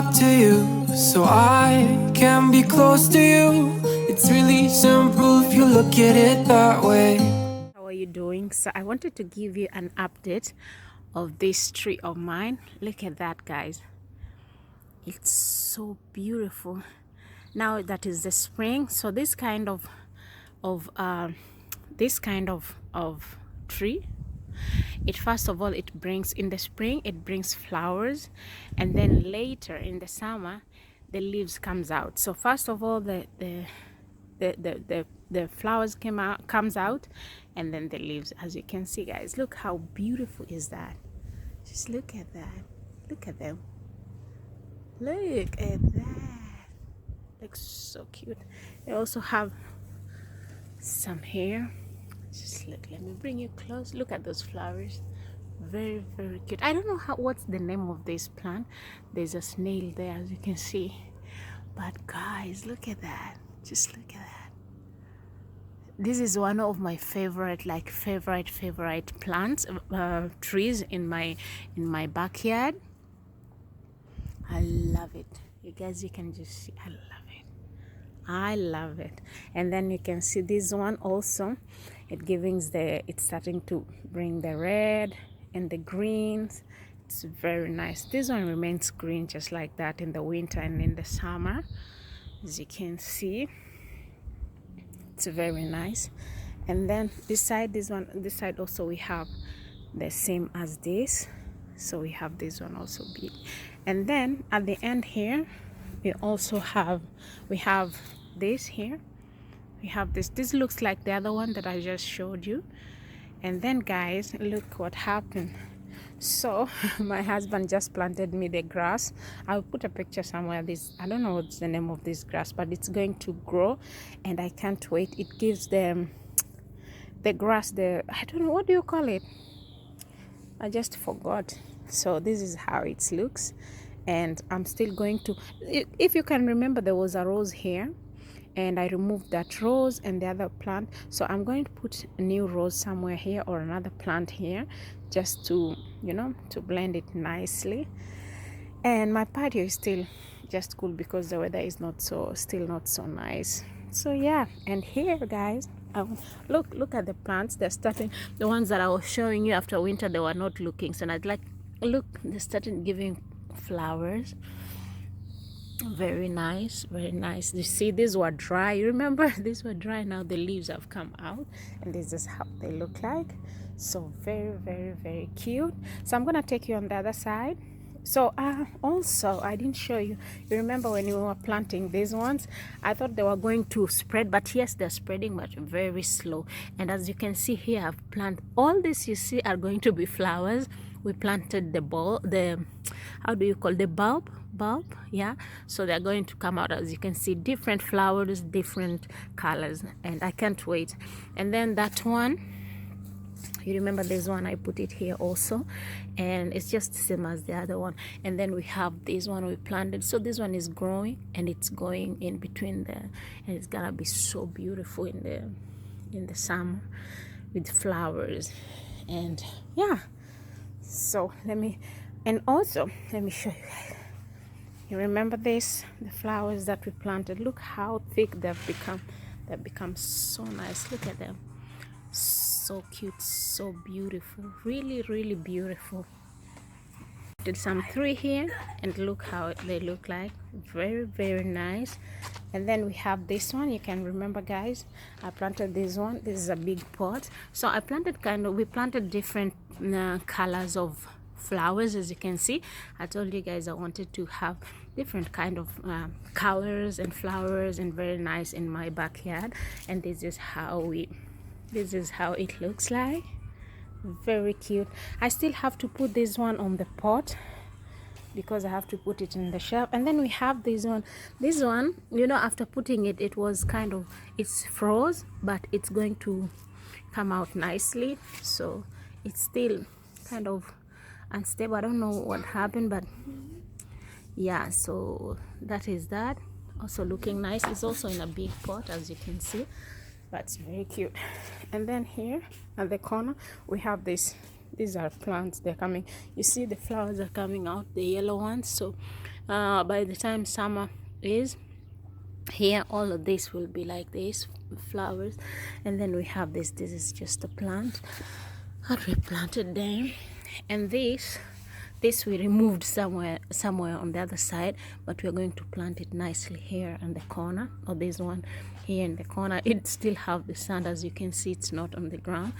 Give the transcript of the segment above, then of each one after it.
talk to you so I can be close to you. It's really simple if you look at it that way. How are you doing? So I wanted to give you an update of this tree of mine. Look at that, guys. It's so beautiful. Now that is the spring, so this kind of tree, it first of all, it brings in the spring, it brings flowers, and then later in the summer the leaves comes out. So first of all the flowers comes out, and then the leaves, as you can see, guys. Look how beautiful is that. Just look at that. Look at them. Look at that. Looks so cute. They also have some here. Just look, let me bring you close. Look at those flowers. Very, very cute. I don't know what's the name of this plant. There's a snail there, as you can see. But guys, look at that. Just look at that. This is one of my favorite plants, trees in my backyard. I love it. You guys, you can just see, I love it. And then you can see this one also. It's starting to bring the red and the greens. It's very nice. This one remains green just like that in the winter and in the summer, as you can see. It's very nice. And then this side also we have the same as this. So we have this one also big. And then at the end here we have this here. We have this looks like the other one that I just showed you. And then, guys, look what happened. So my husband just planted me the grass. I'll put a picture somewhere. I don't know what's the name of this grass, but it's going to grow and I can't wait. It gives them the grass, I don't know, what do you call it? I just forgot. So this is how it looks. And I'm still going to, if you can remember, there was a rose here and I removed that rose and the other plant. So I'm going to put a new rose somewhere here or another plant here, just to, to blend it nicely. And my patio is still just cool because the weather is still not so nice. So yeah, and here, guys, look at the plants. They're starting, the ones that I was showing you after winter, they were not looking. So I'd like, look, they started giving flowers. Very nice, very nice. You see, these were dry. You remember, these were dry. Now the leaves have come out and this is how they look like. So very, very, very cute. So I'm gonna take you on the other side. So also, I didn't show you. You remember when you were planting these ones, I thought they were going to spread, but yes, they're spreading, but very slow. And as you can see here, I've planted all this. You see are going to be flowers. We planted how do you call the bulb, yeah. So they're going to come out, as you can see, different flowers, different colors, and I can't wait. And then that one, you remember this one, I put it here also, and it's just the same as the other one. And then we have this one we planted. So this one is growing and it's going in between and it's gonna be so beautiful in the summer with flowers. And yeah, so let me show you guys. You remember this, the flowers that we planted? Look how thick they've become so nice. Look at them, so cute, so beautiful, really, really beautiful. Did some 3 here and look how they look like. Very, very nice. And then we have this one. You can remember, guys, I planted this one. This is a big pot. So I planted we planted different colors of flowers. As you can see, I told you guys I wanted to have different kind of colors and flowers, and very nice in my backyard. And this is how it looks like. Very cute. I still have to put this one on the pot because I have to put it in the shelf. And then we have this one, after putting it, it's froze, but it's going to come out nicely. So it's still kind of unstable. I don't know what happened, but yeah, so that is that. Also looking nice. It's also in a big pot, as you can see, but it's very cute. And then here at the corner we have these are plants. They're coming, you see the flowers are coming out, the yellow ones. So by the time summer is here, all of this will be like this flowers. And then we have this is just a plant that we planted there. And this we removed somewhere on the other side, but we're going to plant it nicely here in the corner, or this one here in the corner. It still have the sand, as you can see, it's not on the ground.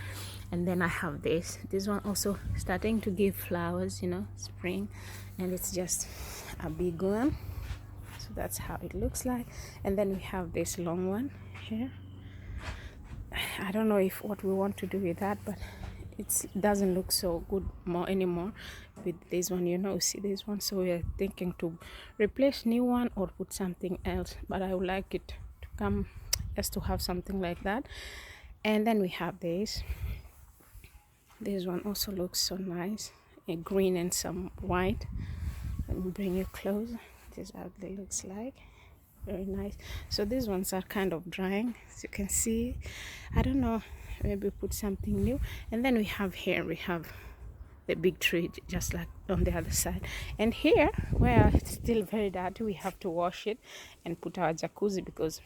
And then I have this one also starting to give flowers, you know, spring, and it's just a big one. So that's how it looks like. And then we have this long one here. I don't know if what we want to do with that, but it doesn't look so good anymore with this one, you know. See this one, so we are thinking to replace new one or put something else, but I would like it to come just to have something like that. And then we have this one also looks so nice, a green and some white. Let me bring you close. This is how they looks like. Very nice. So these ones are kind of drying, as you can see. I don't know, maybe put something new. And then we have the big tree just like on the other side. And here, where it's still very dirty, we have to wash it and put our jacuzzi, because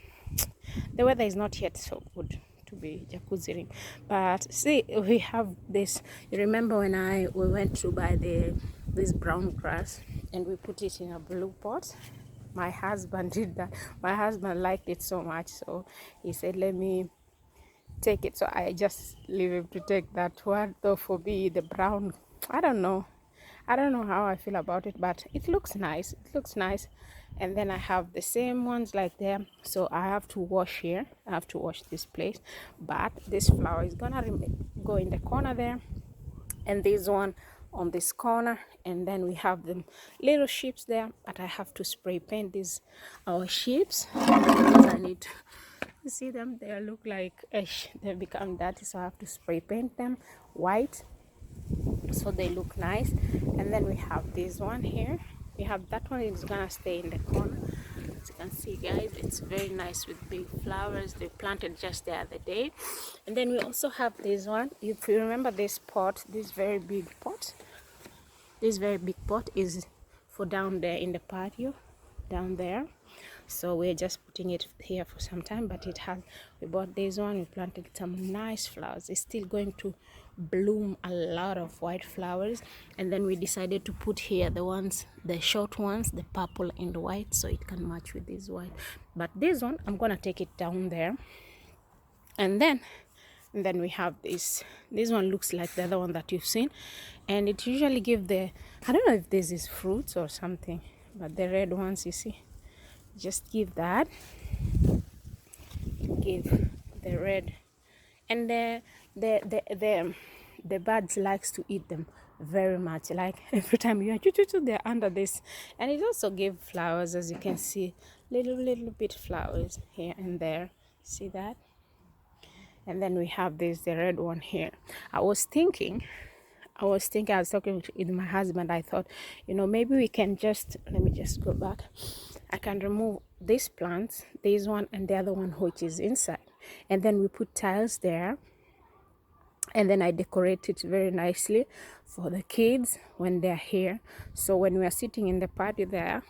the weather is not yet so good to be jacuzziing. But see, we have this. You remember when we went to buy this brown grass and we put it in a blue pot? My husband did that. My husband liked it so much, so he said, let me take it. So I just leave him to take that one. Though for me, the brown, I don't know how I feel about it, but it looks nice. And then I have the same ones like them, so I have to wash here. I have to wash this place, but this flower is gonna go in the corner there, and this one on this corner. And then we have the little sheeps there, but I have to spray paint these our sheeps because I need to see them. They look like they become dirty, so I have to spray paint them white so they look nice. And then we have this one here. We have that one is gonna stay in the corner. As you can see, guys, it's very nice with big flowers. They planted just the other day. And then we also have this one. If you remember this pot, this very big pot is for down there in the patio down there. So we're just putting it here for some time, but we bought this one. We planted some nice flowers. It's still going to bloom a lot of white flowers. And then we decided to put here the short ones, the purple and the white, so it can match with this white. But this one, I'm gonna take it down there. And then we have this one. Looks like the other one that you've seen, and it usually give I don't know if this is fruits or something, but the red ones, you see, just give that, give the red. And the birds likes to eat them very much. Like every time you are they're under this. And it also gave flowers, as you can see, little bit flowers here and there. See that? And then we have the red one here. I was talking with my husband. I thought, maybe we can let me just go back. I can remove these plants, this one and the other one which is inside. And then we put tiles there. And then I decorate it very nicely for the kids when they're here. So when we are sitting in the party there,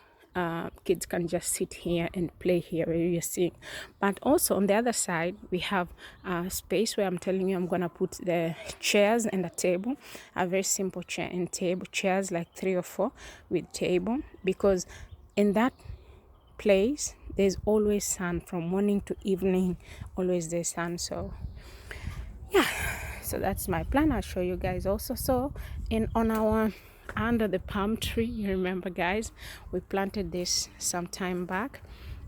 kids can just sit here and play here where you're seeing. But also on the other side, we have a space where I'm telling you I'm gonna put the chairs and a table, a very simple chair and table, chairs like 3 or 4 with table, because in that place there's always sun from morning to evening, always there's sun. So yeah, so that's my plan. I'll show you guys also. So on our under the palm tree, you remember, guys, we planted this some time back,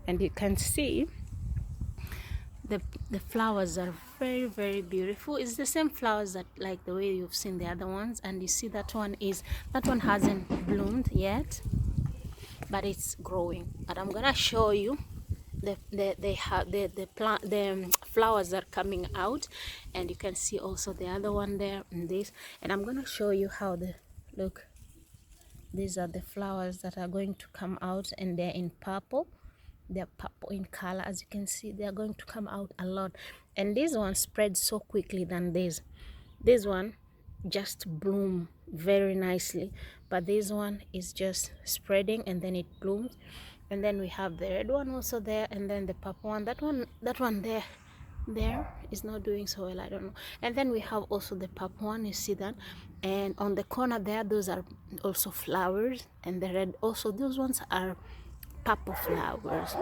and you can see the flowers are very, very beautiful. It's the same flowers that like the way you've seen the other ones. And you see that one hasn't bloomed yet, but it's growing. But I'm gonna show you the flowers are coming out, and you can see also the other one there and this. And I'm gonna show you how look, these are the flowers that are going to come out, and they're in purple. They're purple in color, as you can see. They're going to come out a lot, and this one spreads so quickly than this one just bloom very nicely, but this one is just spreading and then it blooms. And then we have the red one also there, and then the purple one, that one there is not doing so well, I don't know. And then we have also the purple one, you see that, and on the corner there, those are also flowers, and the red also, those ones are purple flowers.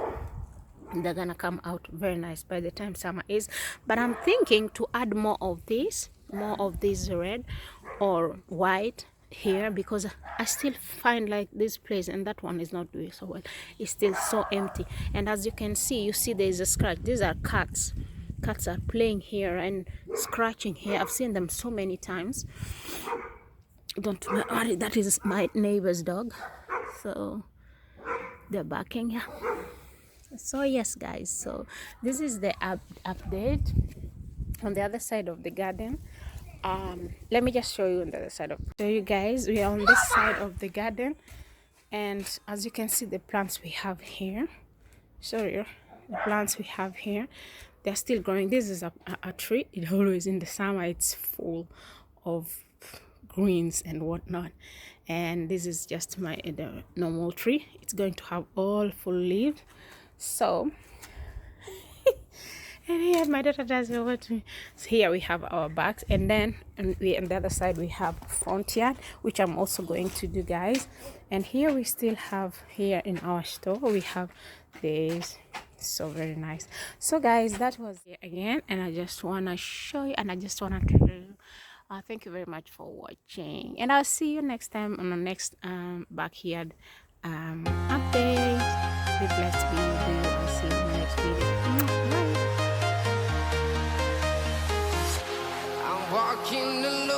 They're gonna come out very nice by the time summer is. But I'm thinking to add more of this red or white here, because I still find like this place, and that one is not doing so well, it's still so empty. And as you can see, you see there is a scratch. These are cats are playing here and scratching here. I've seen them so many times. Don't worry, that is my neighbor's dog, so they're barking. Yeah. So yes guys, so this is the update on the other side of the garden. Let me just show you on the other side of, so you guys, we are on this side of the garden, and as you can see, the plants we have here, sorry, the plants we have here, they're still growing. This is a tree. It always in the summer, it's full of greens and whatnot, and this is just the normal tree. It's going to have all full leaves. So and here my daughter does over to me. So here we have our bags, and then on the other side we have front yard, which I'm also going to do, guys. And here we still have, here in our store we have this, so very nice. So guys, that was it again, and I just want to show you, and I just want to tell you, thank you very much for watching, and I'll see you next time on the next backyard update. Be blessed, be with you. I'll see you in the next video.